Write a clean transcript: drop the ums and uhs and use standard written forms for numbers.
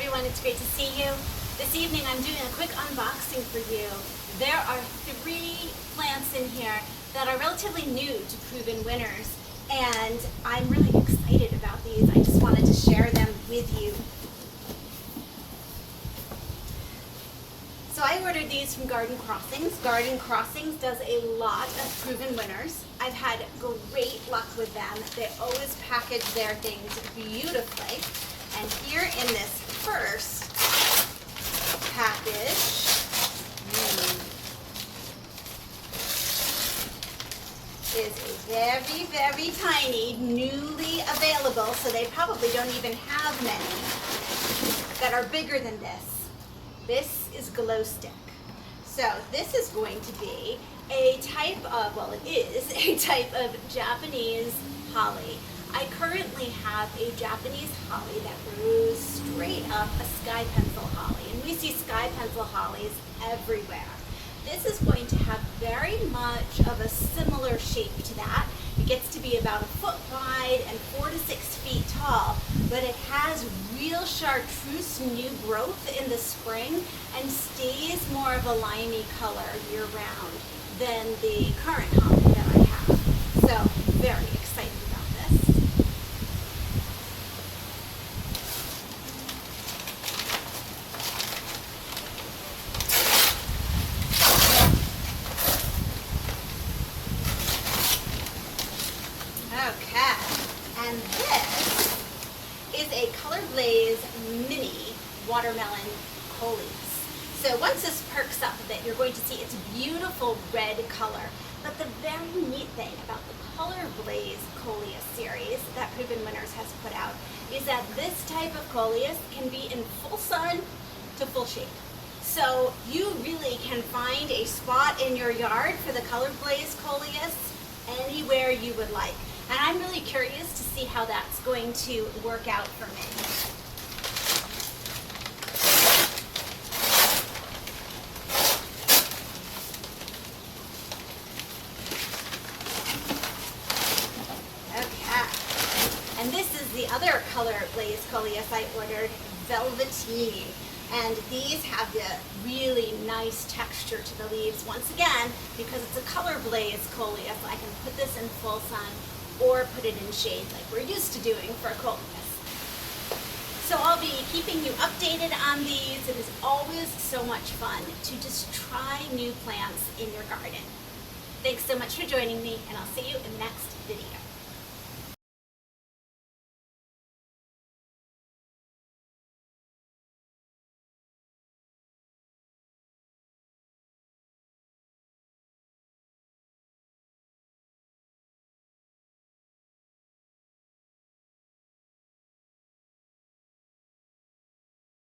everyone, it's great to see you. This evening I'm doing a quick unboxing for you. There are 3 plants in here that are relatively new to Proven Winners, and I'm really excited about these. I just wanted to share them with you. So I ordered these from Garden Crossings. Garden Crossings does a lot of Proven Winners. I've had great luck with them. They always package their things beautifully. And here in this first package, is a very, very tiny, newly available, so they probably don't even have many, that are bigger than this. This is glow stick. So this is going to be a type of, well, it is a type of Japanese holly. I currently have a Japanese holly that grows straight up a sky pencil holly, and we see sky pencil hollies everywhere. This is going to have very much of a similar shape to that. It gets to be about 1 foot wide and 4 to 6 feet tall, but it has real chartreuse new growth in the spring and stays more of a limey color year round than the current holly that I have. So very excited about this. Okay, and this is a Colorblaze mini watermelon Coleus. So once this perks up a bit, you're going to see its beautiful red color. But the very neat thing about the Colorblaze Coleus series that Proven Winners has put out is that this type of Coleus can be in full sun to full shade. So you really can find a spot in your yard for the Colorblaze Coleus anywhere you would like. And I'm really curious to see how that's going to work out for me. Okay, and this is the other Colorblaze Coleus I ordered, Velveteen. And these have the really nice texture to the leaves. Once again, because it's a Colorblaze Coleus, I can put this in full sun or put it in shade like we're used to doing for Coleus. So I'll be keeping you updated on these. It is always so much fun to just try new plants in your garden. Thanks so much for joining me, and I'll see you in the next video.